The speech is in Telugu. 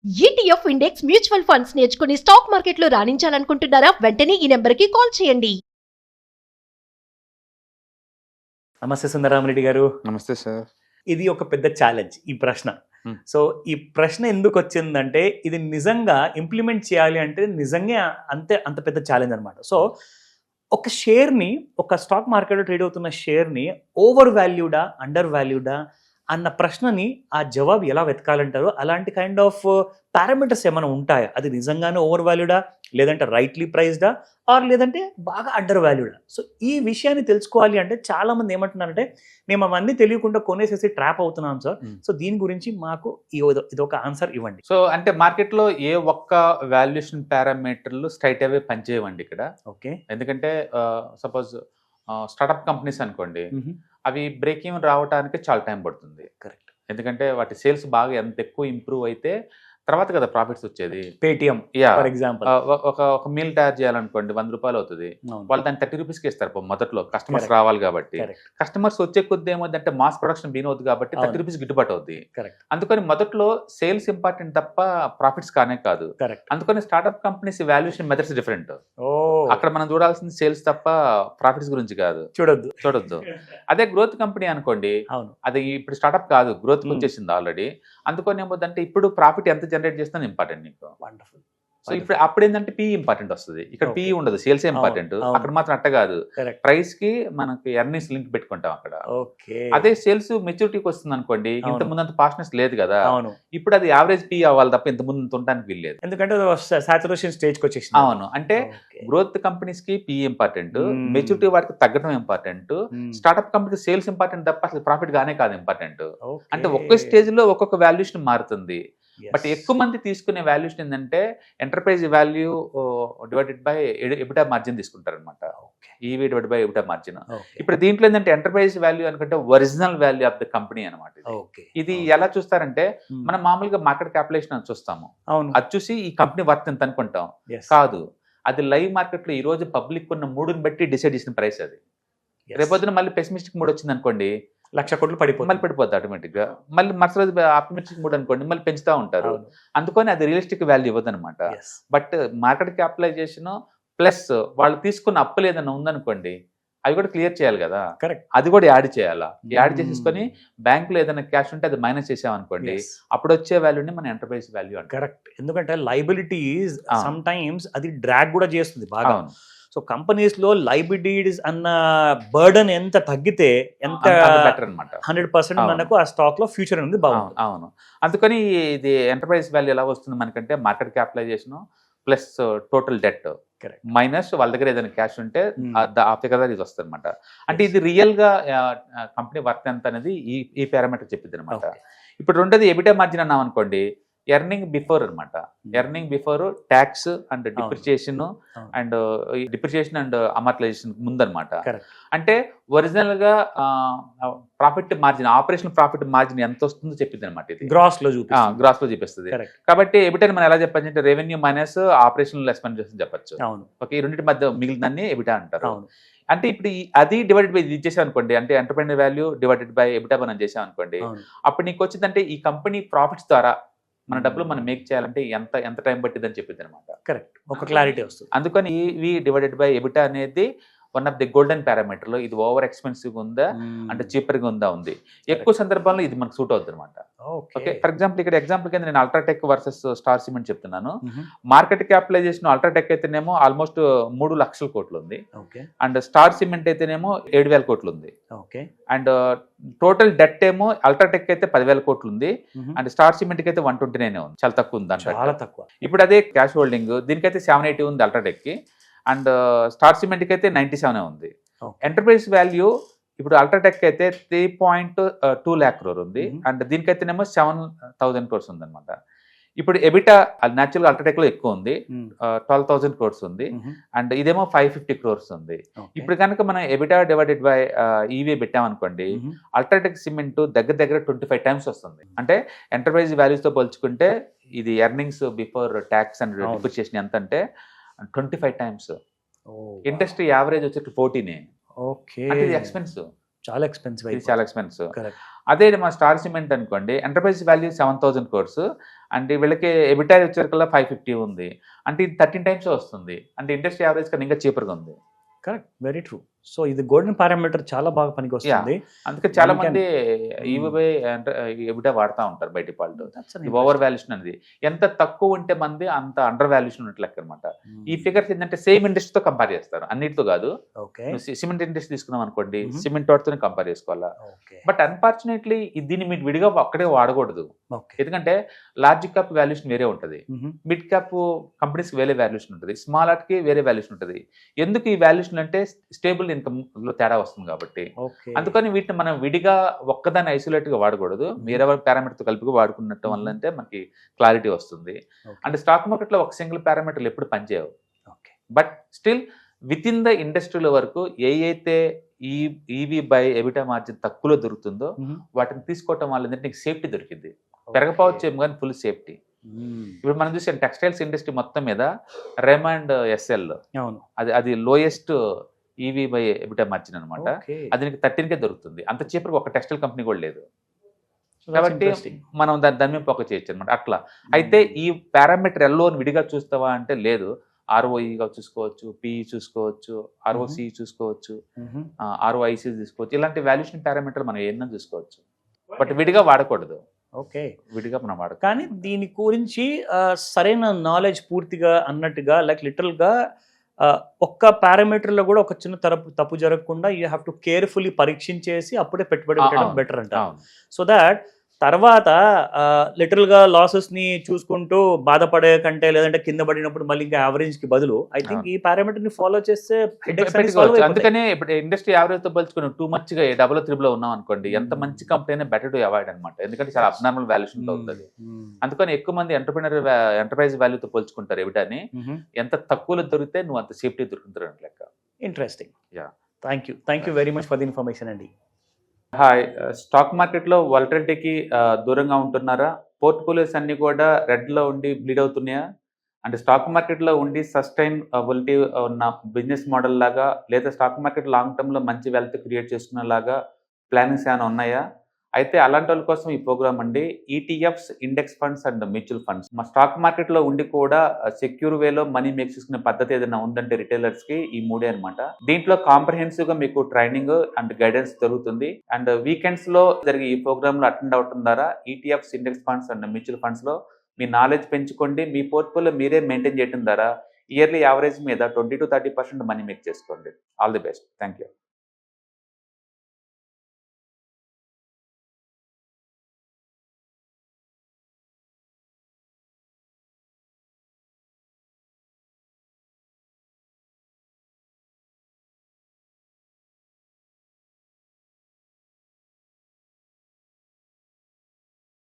ఈటీఎఫ్ ఇండెక్స్ మ్యూచువల్ ఫండ్స్ నేర్చుకుని స్టాక్ మార్కెట్లో రాణించాలనుకుంటున్నారా? వెంటనే ఈ నెంబర్కి కాల్ చేయండి. నమస్తే సుందరరామరెడ్డి గారు. నమస్తే సార్. ఇది ఒక పెద్ద ఛాలెంజ్ ఈ ప్రశ్న. సో ఈ ప్రశ్న ఎందుకు వచ్చిందంటే ఇది నిజంగా ఇంప్లిమెంట్ చేయాలి అంటే నిజంగా అంత పెద్ద ఛాలెంజ్ అనమాట. సో ఒక షేర్ని, ఒక స్టాక్ మార్కెట్లో ట్రేడ్ అవుతున్న షేర్ని ఓవర్ వాల్యూడా, అండర్ వాల్యూడా అన్న ప్రశ్నని ఆ జవాబు ఎలా వెతకాలంటారో అలాంటి కైండ్ ఆఫ్ పారామీటర్స్ ఏమైనా ఉంటాయా? అది నిజంగానే ఓవర్ వాల్యూడా, లేదంటే రైట్లీ ప్రైస్డా, ఆర్ లేదంటే బాగా అండర్ వాల్యూడా? సో ఈ విషయాన్ని తెలుసుకోవాలి అంటే చాలామంది ఏమంటున్నారంటే మేము అవన్నీ తెలియకుండా కొనేసేసి ట్రాప్ అవుతున్నాం సార్. సో దీని గురించి మాకు ఇదొక ఆన్సర్ ఇవ్వండి. సో అంటే మార్కెట్లో ఏ ఒక్క వాల్యుయేషన్ పారామీటర్లు స్ట్రైట్ అవే పనిచేయవండి ఇక్కడ. ఓకే. ఎందుకంటే సపోజ్ స్టార్టప్ కంపెనీస్ అనుకోండి, అవి బ్రేక్ ఈవెన్ రావడానికి చాలా టైం పడుతుంది. కరెక్ట్. ఎందుకంటే వాటి సేల్స్ బాగా ఎంత ఎక్కువ ఇంప్రూవ్ అయితే తర్వాత కదా ప్రాఫిట్స్ వచ్చేది. పేటిఎం ఫర్ ఎగ్జాంపుల్ ఒక మీల్ తయారు చేయాలనుకోండి 100 రూపాయలు అవుతుంది, వాళ్ళు దాన్ని 30 రూపీస్కి ఇస్తారు మొదట్లో, కస్టమర్స్ రావాలి కాబట్టి. కస్టమర్స్ వచ్చే కొద్ది ఏమవుతుందంటే మాస్ ప్రొడక్షన్ బీన్ అవుతుంది కాబట్టి 30 రూపీస్ గిట్టుబాటు అవుతుంది. అందుకని మొదట్లో సేల్స్ ఇంపార్టెంట్ తప్ప ప్రాఫిట్స్ కానే కాదు. అందుకని startup companies valuation methods different. అక్కడ మనం చూడాల్సింది సేల్స్ తప్ప ప్రాఫిట్స్ గురించి కాదు, చూడొద్దు. అదే గ్రోత్ కంపెనీ అనుకోండి, అది ఇప్పుడు స్టార్ట్అప్ కాదు, గ్రోత్ వచ్చేసింది ఆల్రెడీ. అందుకని ఏమవుతుందంటే ఇప్పుడు ప్రాఫిట్ ఎంత జనరేట్ చేస్తాను ఇంపార్టెంట్ నీకు. వండర్ఫుల్. సో ఇప్పుడు అప్పుడు ఏంటంటే పీ ఇంపార్టెంట్ వస్తుంది, ఇక్కడ పీ ఉండదు, సేల్స్ ఇంపార్టెంట్. అక్కడ మాత్రం అట్ట కాదు, ప్రైస్ కి మనకి ఎర్నింగ్స్ లింక్ పెట్టుకుంటాం అక్కడ. అదే సేల్స్ మెచ్యూరిటీకి వస్తుంది అనుకోండి, ఇంత ముందు అంత ఫాస్ట్నెస్ లేదు కదా, ఇప్పుడు అది యావరేజ్ పీ అవ్వాలి తప్ప ఇంత ముందు ఉండడానికి వీల్లేదు, ఎందుకంటే సాచురేషన్ స్టేజ్ కి వచ్చేసి. అవును. అంటే గ్రోత్ కంపెనీస్ కి పీ ఇంపార్టెంట్, మెచ్యూరిటీ వాటికి తగ్గడం important. Startup company sales important తప్ప అసలు ప్రాఫిట్ గానే కాదు ఇంపార్టెంట్. అంటే ఒక్క స్టేజ్ లో ఒక్కొక్క వాల్యుయేషన్ మారుతుంది. బట్ ఎక్కువ మంది తీసుకునే వాల్యుయేషన్ ఏంటంటే enterprise value divided by EBITDA margin తీసుకుంటారు అనమాట. EV divided by EBITDA margin. ఇప్పుడు దీంట్లో ఏంటంటే ఎంటర్ప్రైజ్ వాల్యూ అనుకుంటే original value of the company అనమాట. ఇది ఎలా చూస్తారంటే మనం మామూలుగా మార్కెట్ క్యాపిటలైజేషన్ అని చూస్తాము, అది చూసి ఈ కంపెనీ వర్త్ ఎంత అనుకుంటాం. కాదు, అది లైవ్ మార్కెట్ లో ఈ రోజు పబ్లిక్ ఉన్న మూడుని బట్టి డిసైడ్ చేసిన ప్రైస్ అది. రేపొద్దున మళ్ళీ పెసిమిస్టిక్ మూడ్ వచ్చింది అనుకోండి, 1,00,000 కోట్లు మళ్ళీ పడిపోతుంది ఆటోమేటిక్ గా. మళ్ళీ మరుసటి రోజు ఆప్టిమిస్టిక్ మూడ్ అనుకోండి, మళ్ళీ పెంచుతా ఉంటారు. అందుకని అది రియలిస్టిక్ వాల్యూ ఇవ్వదు అనమాట. బట్ మార్కెట్ క్యాపిటలైజేషన్ ప్లస్ వాళ్ళు తీసుకున్న అప్పులు ఏదైనా ఉందనుకోండి, అవి కూడా క్లియర్ చేయాలి కదా. అది కూడా యాడ్ చేయాలా, యాడ్ చేసేసుకొని బ్యాంకులో ఏదైనా క్యాష్ ఉంటే అది మైనస్ చేసామనుకోండి, అప్పుడు వచ్చే వాల్యూని మన ఎంటర్ప్రైజ్ వాల్యూ అంటే. కరెక్ట్. ఎందుకంటే లైబిలిటీస్ సమ్ టైమ్స్ అది డ్రాగ్ కూడా చేస్తుంది బాగా. సో కంపెనీస్ లో లైబిలిటీస్ అన్న బర్డన్ ఎంత తగ్గితే ఎంత బెటర్ అనమాట. 100% మనకు ఆ స్టాక్ లో ఫ్యూచర్ అనేది బాగుంది. అవును. అందుకని ఇది ఎంటర్ప్రైజ్ వాల్యూ ఎలా వస్తుంది మనకంటే market capitalization plus total debt minus వాళ్ళ దగ్గర ఏదైనా క్యాష్ ఉంటే ఆ ఫిగర్ ఇది వస్తుంది అనమాట. అంటే ఇది రియల్ గా కంపెనీ వర్త్ ఎంత అనేది ఈ పారామీటర్ చెప్పింది అనమాట. ఇప్పుడు రెండోది ఎబిటా మార్జిన్ అన్నాం అనుకోండి, ఎర్నింగ్ బిఫోర్ అనమాట. Earning before tax and depreciation and amortisation ముందనమాట. అంటే ఒరిజినల్ గా profit margin, operation profit margin ఎంత వస్తుందో చెప్పింది అనమాట. ఇది గ్రాస్ లో చూపిస్తుంది. కాబట్టి ఎబిటా మనం ఎలా చెప్పచ్చు అంటే రెవెన్యూ మైనస్ ఆపరేషనల్ ఎక్స్పెండిచర్స్ చెప్పచ్చు. ఓకే, ఈ రెండింటి మధ్య మిగిలిందాన్ని ఎబిటా అంటారు. అంటే ఇప్పుడు అది డివైడెడ్ బై ఇది చేసాం అనుకోండి, అంటే enterprise value divided by EBITDA మనం చేసాం అనుకోండి, అప్పుడు నీకు వచ్చిందంటే ఈ కంపెనీ ప్రాఫిట్స్ ద్వారా మన డబ్బులు మనం మేక్ చేయాలంటే ఎంత టైం పట్టింది అని చెప్పింది అనమాట. కరెక్ట్, ఒక క్లారిటీ వస్తుంది. అందుకని ఈవీ డివైడెడ్ బై ఎబిటా అనేది one of the golden parameter లో. ఇది ఓవర్ ఎక్స్పెన్సివ్ ఉందా అంటే చీపర్ గా ఉంది. ఎక్కువ సందర్భాల్లో ఇది మనకు సూట్ అవుతుంది అనమాట. ఓకే, ఫర్ ఎగ్జాంపుల్ ఇక్కడ ఎగ్జాంపుల్ కింద నేను అల్ట్రాటెక్ వర్సెస్ స్టార్ సిమెంట్ చెప్తున్నాను. మార్కెట్ క్యాపిటలైజేషన్ అల్ట్రాటెక్ అయితేనేమో ఆల్మోస్ట్ 3 లక్షల కోట్లు ఉంది, అండ్ స్టార్ సిమెంట్ అయితేనేమో 7,000 కోట్లు ఉంది. అండ్ టోటల్ డెట్ ఏమో అల్ట్రాటెక్ అయితే 10,000 కోట్లు ఉంది, అండ్ స్టార్ సిమెంట్ కి అయితే 129 ఉంది, చాలా తక్కువ ఉంది. చాలా తక్కువ. ఇప్పుడు అదే క్యాష్ హోల్డింగ్ దీనికైతే 780 ఉంది అల్ట్రాటెక్ కి, అండ్ స్టార్ సిమెంట్ కి అయితే 97 ఉంది. ఎంటర్ప్రైజ్ వాల్యూ ఇప్పుడు అల్ట్రాటెక్ అయితే 3.2 lakh crore ఉంది, అండ్ దీనికైతేనేమో 7,000 crores ఉంది అనమాట. ఇప్పుడు ఎబిటా న్యాచురల్ అల్ట్రాటెక్ లో ఎక్కువ ఉంది, 12,000 crores ఉంది, అండ్ ఇదేమో 550 crores ఉంది. ఇప్పుడు కనుక మనం ఎబిటా డివైడెడ్ బై ఈవీ పెట్టామనుకోండి, అల్ట్రాటెక్ సిమెంట్ దగ్గర 25 times వస్తుంది. అంటే ఎంటర్ప్రైజ్ వాల్యూస్ తో పోల్చుకుంటే ఇది earnings before tax and depreciation ఎంత అంటే 25 times. ఇండస్ట్రీ యావరేజ్ వచ్చి 14. ఇది ఎక్స్పెన్సివ్, చాలా ఎక్స్పెన్సివ్. అదే మా స్టార్ సిమెంట్ అనుకోండి, ఎంటర్ప్రైజ్ వాల్యూ 7,000 crores, అంటే వీళ్ళకి ఎబిటా వచ్చేకల్లా 550 ఉంది, అంటే ఇది 13 టైమ్స్ వస్తుంది, అంటే ఇండస్ట్రీ యావరేజ్ కన్నా ఇంకా చీపర్గా ఉంది. Correct, very true. సో ఇది గోల్డెన్ పారామీటర్ చాలా బాగా పనికి వస్తుంది. అందుకే చాలా దానికని- మంది ఈవీబై అంటే ఎబిటా వాడుతూ ఉంటారు బయట వాళ్ళు. ఓవర్ వాల్యుయేషన్ అనేది ఎంత తక్కువ ఉంటే మంది అంత అండర్ వాల్యుయేషన్ ఉన్నట్లు లెక్క అనమాట. ఈ ఫిగర్స్ ఏంటంటే సేమ్ ఇండస్ట్రీతో కంపేర్ చేస్తారు, అన్నిటితో కాదు. ఓకే, సిమెంట్ ఇండస్ట్రీ తీసుకున్నాం అనుకోండి, సిమెంట్ వాటితోనే కంపేర్ చేసుకోవాలా. ఓకే, బట్ అన్ఫార్చునేట్లీ దీన్ని మీరు విడిగా అక్కడే వాడకూడదు, ఓకే. ఎందుకంటే లార్జ్ క్యాప్ వాల్యుయేషన్ వేరే ఉంటుంది, మిడ్ క్యాప్ కంపెనీస్ వేరే వాల్యుయేషన్ ఉంటుంది, స్మాల్ కి వేరే వాల్యుయేషన్ ఉంటుంది. ఎందుకు ఈ వాల్యుయేషన్ అంటే స్టేబుల్ ఇన్కమ్ లో తేడా వస్తుంది కాబట్టి. ఓకే. అందుకని వీటిని మనం విడిగా ఒక్కదాన్ని ఐసోలేట్ గా వాడకూడదు, వేరే పారామీటర్ తో కలిపి వాడుకున్నట్టు వల్ల అంటే మనకి క్లారిటీ వస్తుంది. అంటే స్టాక్ మార్కెట్ లో ఒక సింగిల్ పారామీటర్లు ఎప్పుడు పనిచేయవు. Okay. But still with in the ఇండస్ట్రీల వరకు అయితే ఈవీ బై ఎబిటా మార్జిన్ తక్కువలో దొరుకుతుందో వాటిని తీసుకోవటం వల్ల ఏంటంటే నీకు సేఫ్టీ దొరికింది. పెరగపోవచ్చు ఏమో కానీ ఫుల్ సేఫ్టీ. ఇప్పుడు మనం చూసే టెక్స్టైల్స్ ఇండస్ట్రీ మొత్తం మీద రెమండ్ ఎస్ఎల్ అవును, అది lowest EV by EBITDA margin అనమాట. ఓకే. అది నీకు 13కే దొరుకుతుంది. అంత చీప్గా ఒక టెక్స్టైల్ కంపెనీ కూడా లేదు. So that's కాబట్టి interesting. మనం దాని మీద ఫోకస్ చేయొచ్చు అనమాట. అట్లా అయితే ఈ పారామీటర్ ఎల్లోని విడిగా చూస్తావా అంటే లేదు. ఆర్ఓఈగా చూసుకోవచ్చు, పిఈ చూసుకోవచ్చు, ఆర్ఓసి చూసుకోవచ్చు, ఆర్ఓఐసి చూసుకోవచ్చు. ఇలాంటి వాల్యుయేషన్ పారామీటర్ మనం ఏమన్నా చూసుకోవచ్చు, బట్ విడిగా వాడకూడదు. ఓకే, విడిగా మనం వాడకూడదు. కానీ దీని గురించి సరైన నాలెడ్జ్ పూర్తిగా అన్నట్టుగా లైక్ లిటరల్ గా ఒక్క పారామీటర్ లో కూడా ఒక చిన్న తప్పు జరగకుండా యూ హ్యావ్ టు కేర్ఫుల్లీ పరీక్షించేసి అప్పుడే పెట్టుబడి పెట్టడం బెటర్ అంట. సో దాట్ తర్వాత లిటరల్ గా లాసెస్ ని చూసుకుంటూ బాధపడే కంటే లేదంటే కింద పడినప్పుడు మళ్ళీ ఇంకా యావరేజ్ కి బదులు ఐ థింక్ ఈ పారామీటర్ ని ఫాలో చేస్తే అందుకనే ఇప్పుడు ఇండస్ట్రీ యావరేజ్ తో పోల్చుకుని టూ మచ్ గా డబుల్ త్రిబుల్ ఉన్నాం అనుకోండి, ఎంత మంచి కంపెనీ బెటర్ టు అవాయిడ్ అనమాట. ఎందుకంటే చాలా అబ్నార్మల్ వాల్యుయేషన్ అవుతుంది. అందుకని ఎక్కువ మంది ఎంటర్ప్రైజ్ వాల్యూతో పోల్చుకుంటారు ఎవిటాని. ఎంత తక్కువలో దొరికితే నువ్వు అంత సేఫ్టీ దొరుకుతారు లెక్క. Interesting. Yeah. Thank you very much for the information అండి. హాయ్, స్టాక్ మార్కెట్లో వాలటిలిటీకి దూరంగా ఉంటున్నారా? పోర్ట్ఫోలియోస్ అన్ని కూడా రెడ్లో ఉండి బ్లీడ్ అవుతున్నాయా? అంటే స్టాక్ మార్కెట్లో ఉండి సస్టైనబిలిటీ ఉన్న బిజినెస్ మోడల్ లాగా లేదా స్టాక్ మార్కెట్ లాంగ్ టర్మ్లో మంచి వెల్త్ క్రియేట్ చేసుకునేలాగా ప్లానింగ్స్ ఏమైనా ఉన్నాయా? అయితే అలాంటి వాళ్ళ కోసం ఈ ప్రోగ్రామ్ అండి. ETFs, index funds and mutual funds. మా స్టాక్ మార్కెట్లో ఉండి కూడా సెక్యూర్ వేలో మనీ మేక్ చేసుకునే పద్ధతి ఏదైనా ఉందంటే రిటైలర్స్కి ఈ మూడే అనమాట. దీంట్లో కాంప్రహెన్సివ్గా మీకు ట్రైనింగ్ అండ్ గైడెన్స్ దొరుకుతుంది. అండ్ వీకెండ్స్లో జరిగే ఈ ప్రోగ్రాంలో అటెండ్ అవడం ద్వారా ETFs, index funds and mutual ఫండ్స్లో మీ నాలెడ్జ్ పెంచుకోండి. మీ పోర్ట్ఫోలియో మీరే మెయింటైన్ చేయడం ద్వారా ఇయర్లీ యావరేజ్ మీద 20 to 30% మనీ మేక్ చేసుకోండి. All the best. Thank you.